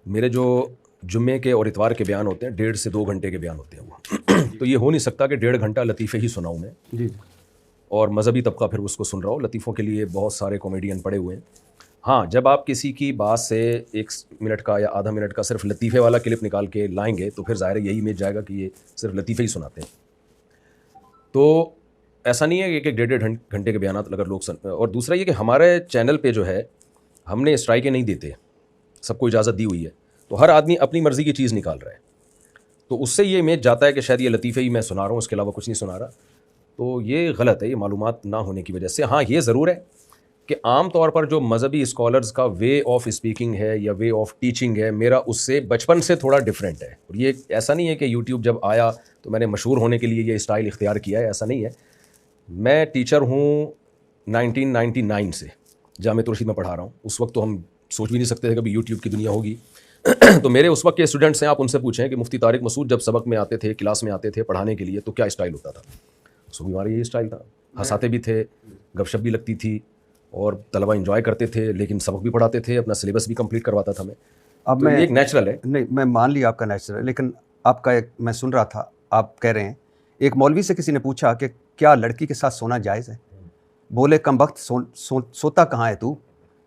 میرے جو جمعے کے اور اتوار کے بیان ہوتے ہیں 1.5 سے 2 گھنٹے کے بیان ہوتے ہیں وہ تو یہ ہو نہیں سکتا کہ 1.5 گھنٹہ لطیفے ہی سناؤں میں جی اور مذہبی طبقہ پھر اس کو سن رہا ہو. لطیفوں کے لیے بہت سارے کامیڈین پڑے ہوئے ہیں. ہاں جب آپ کسی کی بات سے 1 منٹ کا یا آدھا منٹ کا صرف لطیفے والا کلپ نکال کے لائیں گے تو پھر ظاہر ہے یہی امیج جائے گا کہ یہ صرف لطیفے ہی سناتے ہیں. تو ایسا نہیں ہے کہ 1.5 گھنٹے کے بیانات اگر لوگ اور دوسرا یہ کہ ہمارے چینل پہ جو ہے ہم نے اسٹرائکیں نہیں دیتے, سب کو اجازت دی ہوئی ہے, تو ہر آدمی اپنی مرضی کی چیز نکال رہا ہے, تو اس سے یہ امیج جاتا ہے کہ شاید یہ لطیفے ہی میں سنا رہا ہوں, اس کے علاوہ کچھ نہیں سنا رہا. تو یہ غلط ہے, یہ معلومات نہ ہونے کی وجہ سے. ہاں یہ ضرور ہے کہ عام طور پر جو مذہبی اسکالرز کا وے آف اسپیکنگ ہے یا وے آف ٹیچنگ ہے میرا اس سے بچپن سے تھوڑا ڈفرینٹ ہے. اور یہ ایسا نہیں ہے کہ یوٹیوب جب آیا تو میں نے مشہور ہونے کے لیے یہ اسٹائل اختیار کیا ہے, ایسا نہیں ہے. میں ٹیچر ہوں 1999 سے, جامعہ رشید میں پڑھا رہا ہوں. اس وقت تو ہم سوچ بھی نہیں سکتے تھے کبھی یوٹیوب کی دنیا ہوگی. تو میرے اس وقت کے اسٹوڈنٹس ہیں, آپ ان سے پوچھیں کہ مفتی طارق مسعود جب سبق میں آتے تھے, کلاس میں آتے تھے پڑھانے کے لیے, تو کیا اسٹائل ہوتا تھا؟ سو بھی ہمارا یہی اسٹائل تھا, ہنساتے بھی تھے, گپ شپ بھی لگتی تھی اور طلبہ انجوائے کرتے تھے, لیکن سبق بھی پڑھاتے تھے, اپنا سلیبس بھی کمپلیٹ کرواتا تھا میں. اب میں ایک نیچرل ہے. نہیں میں مان لیا آپ کا نیچرل ہے, لیکن آپ کا ایک میں سن رہا تھا, آپ کہہ رہے ہیں ایک مولوی سے کسی نے پوچھا کہ کیا لڑکی کے ساتھ سونا جائز ہے؟ بولے کم وقت سوتا کہاں ہے تو,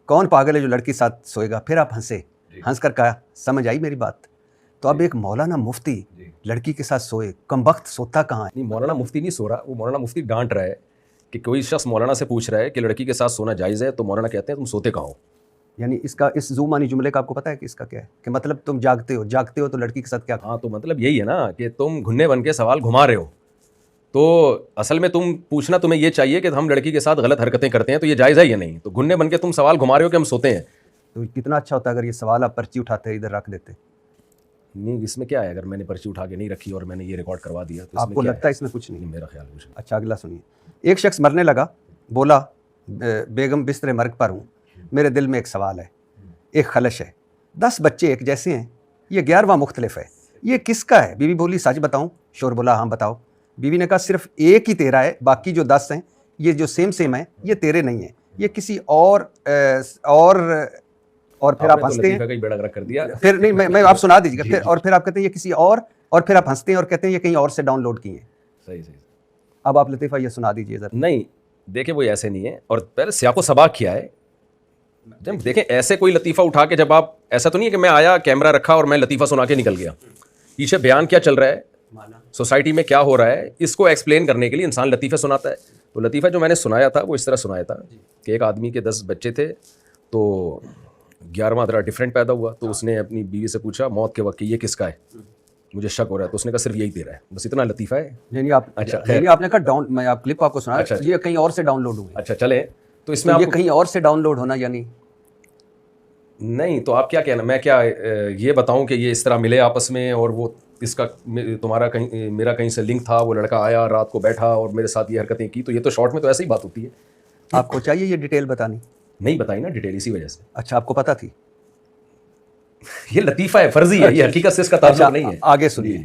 کون پاگل ہے جو لڑکی ساتھ سوئے گا؟ پھر آپ ہنسے, ہنس کر کہا سمجھ آئی میری بات؟ تو اب ایک مولانا مفتی لڑکی کے ساتھ سوئے, کم وقت سوتا کہاں ہے؟ نہیں, مولانا مفتی نہیں سو رہا, وہ مولانا مفتی ڈانٹ رہا ہے کہ کوئی شخص مولانا سے پوچھ رہا ہے کہ لڑکی کے ساتھ سونا جائز ہے, تو مولانا کہتے ہیں تم سوتے کہاں ہو. یعنی اس زومانی جملے کا آپ کو پتہ ہے کہ اس کا کیا ہے, کہ مطلب تم جاگتے ہو تو لڑکی کے ساتھ کیا؟ ہاں تو مطلب یہی ہے نا کہ تم گھنے بن کے سوال گھما رہے ہو. تو اصل میں تمہیں یہ چاہیے کہ ہم لڑکی کے ساتھ غلط حرکتیں کرتے ہیں تو یہ جائز ہے یا نہیں, تو گھنے بن کے تم سوال گھما رہے ہو کہ ہم سوتے ہیں. تو کتنا اچھا ہوتا اگر یہ سوال آپ پرچی اٹھاتے ادھر رکھ دیتے. نہیں اس میں کیا ہے, اگر میں نے پرچی اٹھا کے نہیں رکھی اور میں نے یہ ریکارڈ کروا دیا تو آپ کو لگتا ہے اس میں کچھ نہیں؟ میرا خیال کچھ نہیں. اچھا اگلا سنیے. ایک شخص مرنے لگا, بولا بیگم بستر مرگ پر ہوں, میرے دل میں ایک سوال ہے, ایک خلش ہے, 10 بچے ایک جیسے ہیں, یہ 11واں مختلف ہے, یہ کس کا ہے؟ بیوی بولی سچ بتاؤں؟ شور بولا ہاں بتاؤ. بیوی نے کہا صرف ایک ہی تیرا ہے, باقی جو 10 ہیں یہ جو سیم ہیں یہ تیرے نہیں ہیں, یہ کسی اور پھر آپ ہنستے ہیں. پھر نہیں میں آپ سنا دیجیے گا. پھر اور پھر آپ کہتے ہیں یہ کسی اور پھر آپ ہنستے ہیں اور کہتے ہیں یہ کہیں اور سے ڈاؤن لوڈ کیے ہیں. صحیح. اب آپ لطیفہ یہ سنا دیجیے ذرا. نہیں دیکھیں وہ ایسے نہیں ہے, اور پہلے سیاق و سباق کیا ہے. جب دیکھیں ایسے کوئی لطیفہ اٹھا کے, جب آپ ایسا تو نہیں ہے کہ میں آیا کیمرہ رکھا اور میں لطیفہ سنا کے نکل گیا. پیچھے بیان کیا چل رہا ہے, سوسائٹی میں کیا ہو رہا ہے, اس کو ایکسپلین کرنے کے لیے انسان لطیفے سناتا ہے. تو لطیفہ جو میں نے سنایا تھا وہ اس طرح سنایا تھا کہ ایک آدمی کے 10 بچے تھے, تو 11واں ذرا ڈفرینٹ پیدا ہوا, تو اس نے اپنی بیوی سے پوچھا موت کے وقت کہ یہ کس کا ہے, مجھے شک ہو رہا ہے. تو اس نے کہا صرف یہی تیرا ہے. بس اتنا لطیفہ ہے. یعنی آپ نے کہا ڈاؤن, میں آپ کلپ آپ کو سنا یہ کہیں اور سے ڈاؤن لوڈ ہوئی. اچھا چلیں, تو اس میں یہ کہیں اور سے ڈاؤن لوڈ ہونا یعنی نہیں, تو آپ کیا کہنا, میں کیا یہ بتاؤں کہ یہ اس طرح ملے آپس میں اور وہ اس کا تمہارا کہیں میرا کہیں سے لنک تھا, وہ لڑکا آیا رات کو بیٹھا اور میرے ساتھ یہ حرکتیں کی, تو یہ تو شارٹ میں تو ایسے ہی بات ہوتی ہے. آپ کو چاہیے یہ ڈیٹیل بتانی؟ نہیں بتائی نا ڈیٹیل, اسی وجہ سے. اچھا آپ کو پتہ تھی؟ یہ لطیفہ ہے, فرضی ہے, یہ حقیقت سے اس کا تعلق نہیں ہے. آگے سنیے.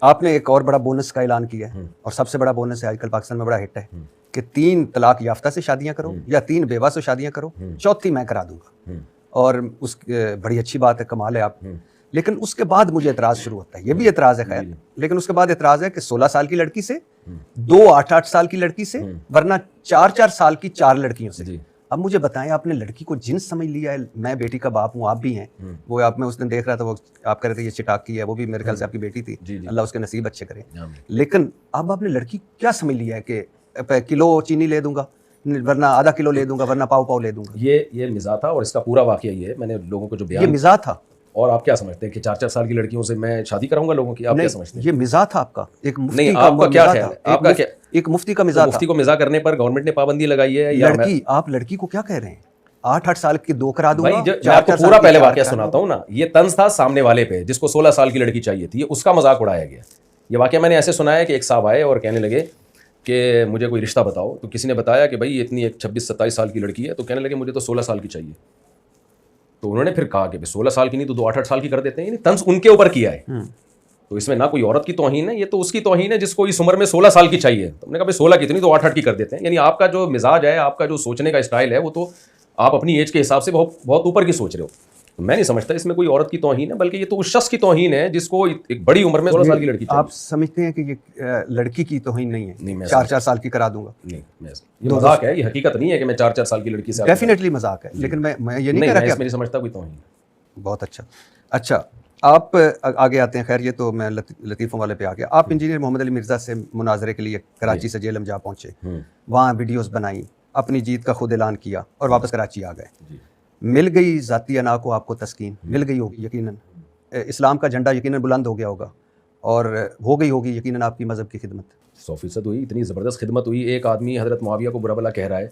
آپ نے ایک اور بڑا بونس کا اعلان کیا ہے, اور سب سے بڑا بونس ہے آج کل پاکستان میں بڑا ہٹ ہے, کہ 3 طلاق یافتہ سے شادیاں کرو یا 3 بیوہ سے شادیاں کرو, 4تھی میں کرا دوں گا. اور اس بڑی اچھی بات ہے, کمال ہے آپ. لیکن اس کے بعد مجھے اعتراض شروع ہوتا ہے, یہ بھی اعتراض ہے خیر, لیکن اس کے بعد اعتراض ہے کہ 16 سال کی لڑکی سے, 2 8 سال کی لڑکی سے, ورنہ 4 سال کی 4 لڑکیوں سے. اب مجھے بتائیں, آپ نے لڑکی کو جنس سمجھ لیا ہے. میں بیٹی کا باپ ہوں, آپ بھی ہیں. وہ آپ میں اس دن دیکھ رہا تھا, وہ آپ کہہ رہے تھے یہ چٹاک کی ہے, وہ بھی میرے خیال سے آپ کی بیٹی تھی, اللہ اس کے نصیب اچھے کرے. لیکن اب آپ نے لڑکی کیا سمجھ لیا ہے کہ کلو چینی لے دوں گا, ورنہ آدھا کلو لے دوں گا, ورنہ پاؤ لے دوں گا. یہ مزاح تھا, اور اس کا پورا واقعہ یہ ہے, میں نے لوگوں کو جو بیان, یہ مزاح تھا. اور آپ کیا سمجھتے ہیں کہ 4 سال کی لڑکیوں سے میں شادی کراؤں گا لوگوں کی؟ آپ کیا سمجھتے ہیں؟ یہ مزاح تھا آپ کا, ایک مفتی کا کیا خیال ہے؟ آپ کا کیا, ایک مفتی کا مزاح تھا. مفتی کو مزاح کرنے پر گورنمنٹ نے پابندی لگائی ہے یا لڑکی, آپ لڑکی کو کیا کہہ رہے ہیں 8 سال کی 2 کرا دوں گا؟ میں آپ کو پورا پہلے واقعہ سناتا ہوں نا. یہ طنز تھا سامنے والے پہ جس کو 16 سال کی لڑکی چاہیے تھی, اس کا مذاق اڑایا گیا. یہ واقعہ میں نے ایسے سنا ہے کہ ایک صاحب آئے اور کہنے لگے کہ مجھے کوئی رشتہ بتاؤ, تو کسی نے بتایا کہ بھائی اتنی ایک 26-27 سال کی لڑکی ہے, تو کہنے لگے مجھے تو 16 سال کی چاہیے. تو انہوں نے پھر کہا کہ 16 سال کی نہیں تو 2 8 سال کی کر دیتے ہیں. یعنی طنز ان کے اوپر کیا ہے, تو اس میں نہ کوئی عورت کی توہین ہے, یہ تو اس کی توہین ہے جس کو اس عمر میں 16 سال کی چاہیے. تو ہم نے کہا 16 کی تو نہیں تو 8 کی کر دیتے ہیں. یعنی آپ کا جو مزاج ہے, آپ کا جو سوچنے کا اسٹائل ہے, وہ تو آپ اپنی ایج کے حساب سے بہت اوپر کی سوچ رہے ہو. میں نہیں سمجھتا اس میں کوئی عورت کی توہین ہے، بلکہ یہ تو اس شخص کی توہین ہے جس کو ایک بڑی عمر میں 16 سال کی لڑکی چاہیے۔ آپ سمجھتے ہیں کہ یہ لڑکی کی توہین نہیں نہیں، ہے؟ میں 4 سال کی کرا دوں گا؟ نہیں، یہ مذاق ہے، یہ حقیقت نہیں ہے کہ میں 4 سال کی لڑکی سے ڈیفینیٹلی مذاق ہے، لیکن میں یہ نہیں کہہ رہا کہ اس میں نہیں سمجھتا کوئی توہین ہے۔ بہت اچھا آپ آگے آتے ہیں، خیر یہ تو میں لطیفوں والے پہ آ گیا۔ آپ انجینئر محمد علی مرزا سے مناظرے کے لیے کراچی سے جیلم جا پہنچے، وہاں ویڈیوز بنائیں، اپنی جیت کا خود اعلان کیا اور واپس کراچی آ گئے۔ مل گئی ذاتی انا کو آپ کو تسکین، مل گئی ہوگی یقیناً، اسلام کا جھنڈا یقیناً بلند ہو گیا ہوگا اور ہو گئی ہوگی یقیناً آپ کی مذہب کی خدمت۔ 100% ہوئی، اتنی زبردست خدمت ہوئی۔ ایک آدمی حضرت معاویہ کو برا بھلا کہہ رہا ہے،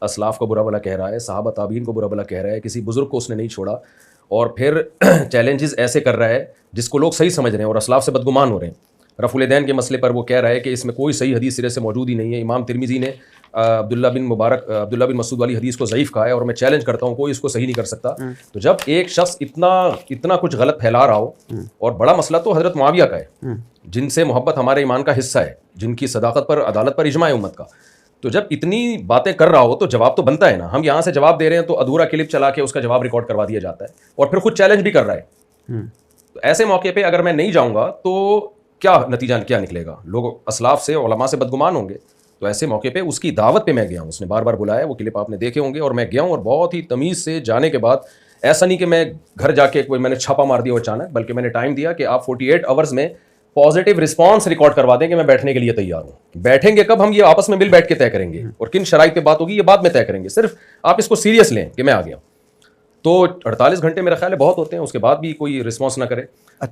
اسلاف کو برا بھلا کہہ رہا ہے، صحابہ تابعین کو برا بھلا کہہ رہا ہے، کسی بزرگ کو اس نے نہیں چھوڑا، اور پھر چیلنجز ایسے کر رہا ہے جس کو لوگ صحیح سمجھ رہے ہیں اور اسلاف سے بدگمان ہو رہے ہیں۔ رفع الدین کے مسئلے پر وہ کہہ رہا ہے کہ اس میں کوئی صحیح حدیث سرے سے موجود ہی نہیں ہے۔ امام ترمذی نے عبداللہ بن مسعود والی حدیث کو ضعیف کہا ہے، اور میں چیلنج کرتا ہوں کوئی اس کو صحیح نہیں کر سکتا۔ تو جب ایک شخص اتنا کچھ غلط پھیلا رہا ہو، اور بڑا مسئلہ تو حضرت معاویہ کا ہے جن سے محبت ہمارے ایمان کا حصہ ہے، جن کی صداقت پر عدالت پر اجماع ہے امت کا، تو جب اتنی باتیں کر رہا ہو تو جواب تو بنتا ہے نا۔ ہم یہاں سے جواب دے رہے ہیں تو ادھورا کلپ چلا کے اس کا جواب ریکارڈ کروا دیا جاتا ہے، اور پھر خود چیلنج بھی کر رہا ہے۔ تو ایسے موقع پہ اگر میں نہیں جاؤں گا تو کیا نتیجہ کیا نکلے گا؟ لوگ اسلاف سے علماء سے بدگمان ہوں گے۔ تو ایسے موقع پہ اس کی دعوت پہ میں گیا ہوں، اس نے بار بار بلایا، وہ کلپ آپ نے دیکھے ہوں گے، اور میں گیا ہوں، اور بہت ہی تمیز سے جانے کے بعد ایسا نہیں کہ میں گھر جا کے کوئی میں نے چھاپا مار دیا اچانک، بلکہ میں نے ٹائم دیا کہ آپ 48 آورز میں پازیٹیو رسپانس ریکارڈ کروا دیں کہ میں بیٹھنے کے لیے تیار ہوں۔ بیٹھیں گے کب؟ ہم یہ آپس میں مل بیٹھ کے طے کریں گے، اور کن شرائط پہ بات ہوگی یہ بعد میں طے کریں گے۔ صرف آپ اس کو سیریس لیں کہ میں آ گیا۔ تو 48 گھنٹے میرا خیال ہے بہت ہوتے ہیں، اس کے بعد بھی کوئی رسپانس نہ کرے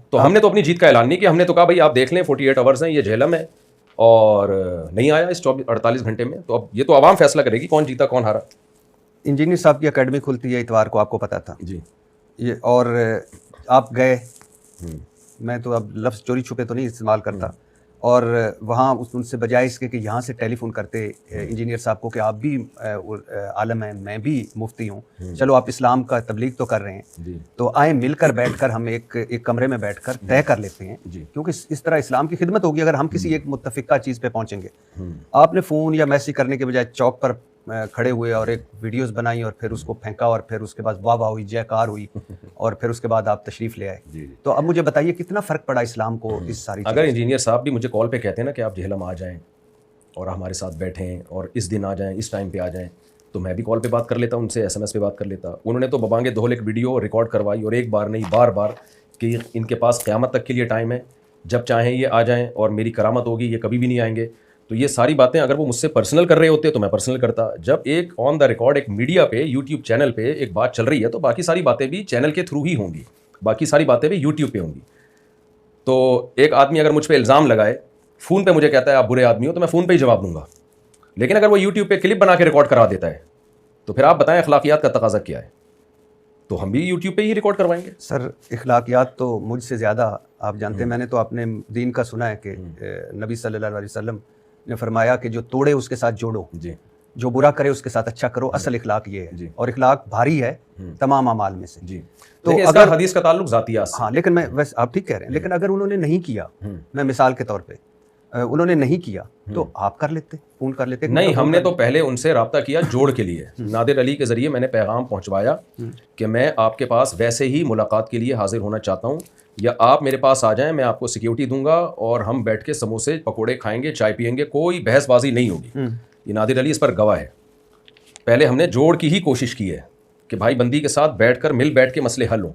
تو ہم نے تو اپنی جیت کا اعلان نہیں کیا۔ ہم نے تو کہا بھائی آپ دیکھ لیں 48 آورز ہیں، یہ جہلم ہے، اور نہیں آیا اس 48 گھنٹے میں، تو اب یہ تو عوام فیصلہ کرے گی کون جیتا کون ہارا۔ انجینئر صاحب کی اکیڈمی کھلتی ہے اتوار کو، آپ کو پتا تھا جی، یہ، اور آپ گئے، میں تو اب لفظ چوری چھپے تو نہیں استعمال کرتا، اور وہاں ان سے بجائے اس کے کہ یہاں سے ٹیلی فون کرتے انجینئر صاحب کو کہ آپ بھی عالم ہیں، میں بھی مفتی ہوں، چلو آپ اسلام کا تبلیغ تو کر رہے ہیں، تو آئیں مل کر بیٹھ کر ہم ایک کمرے میں بیٹھ کر طے کر لیتے ہیں، کیونکہ اس طرح اسلام کی خدمت ہوگی اگر ہم کسی ایک متفقہ چیز پہ پہنچیں گے۔ آپ نے فون یا میسج کرنے کے بجائے چوک پر کھڑے ہوئے اور ایک ویڈیوز بنائی، اور پھر اس کو پھینکا، اور پھر اس کے بعد واہ واہ ہوئی، جے کار ہوئی، اور پھر اس کے بعد آپ تشریف لے آئے۔ تو اب مجھے بتائیے کتنا فرق پڑا اسلام کو اس ساری اگر انجینئر صاحب بھی مجھے کال پہ کہتے ہیں نا کہ آپ جہلم آ جائیں اور ہمارے ساتھ بیٹھیں اور اس دن آ جائیں، اس ٹائم پہ آ جائیں، تو میں بھی کال پہ بات کر لیتا، ان سے SMS پہ بات کر لیتا۔ انہوں نے تو ببانگے دھول ایک ویڈیو ریکارڈ کروائی، اور ایک بار نہیں بار بار، کہ ان کے پاس قیامت تک کے لیے ٹائم ہے، جب چاہیں یہ آ جائیں اور میری کرامت ہوگی، یہ کبھی بھی نہیں آئیں گے۔ تو یہ ساری باتیں اگر وہ مجھ سے پرسنل کر رہے ہوتے تو میں پرسنل کرتا۔ جب ایک آن دا ریکارڈ ایک میڈیا پہ، یوٹیوب چینل پہ ایک بات چل رہی ہے، تو باقی ساری باتیں بھی چینل کے تھرو ہی ہوں گی، باقی ساری باتیں بھی یوٹیوب پہ ہوں گی۔ تو ایک آدمی اگر مجھ پہ الزام لگائے، فون پہ مجھے کہتا ہے آپ برے آدمی ہو، تو میں فون پہ ہی جواب دوں گا، لیکن اگر وہ یوٹیوب پہ کلپ بنا کے ریکارڈ کرا دیتا ہے تو پھر آپ بتائیں اخلاقیات کا تقاضا کیا ہے؟ تو ہم بھی یوٹیوب پہ ہی ریکارڈ کروائیں گے۔ سر اخلاقیات تو مجھ سے زیادہ آپ جانتے ہیں، میں نے تو اپنے دین کا سنا ہے کہ نبی صلی اللہ علیہ وسلم نے فرمایا کہ جو توڑے اس کے ساتھ جوڑو، جو برا کرے اس کے ساتھ اچھا کرو، اصل اخلاق یہ ہے، اور اخلاق بھاری ہے تمام اعمال میں سے۔ تو اگر حدیث کا تعلق ذاتیات سے، ہاں، لیکن میں ویسے آپ ٹھیک کہہ رہے ہیں، لیکن اگر انہوں نے نہیں کیا، میں مثال کے طور پہ انہوں نے نہیں کیا تو آپ کر لیتے، فون کر لیتے۔ نہیں، ہم نے تو پہلے ان سے رابطہ کیا جوڑ کے لیے، نادر علی کے ذریعے میں نے پیغام پہنچوایا کہ میں آپ کے پاس ویسے ہی ملاقات کے لیے حاضر ہونا چاہتا ہوں، یا آپ میرے پاس آ جائیں، میں آپ کو سیکیورٹی دوں گا اور ہم بیٹھ کے سموسے پکوڑے کھائیں گے، چائے پئیں گے، کوئی بحث بازی نہیں ہوگی۔ یہ نادر علی اس پر گواہ ہے۔ پہلے ہم نے جوڑ کی ہی کوشش کی ہے کہ بھائی بندی کے ساتھ بیٹھ کر مل بیٹھ کے مسئلے حل ہوں۔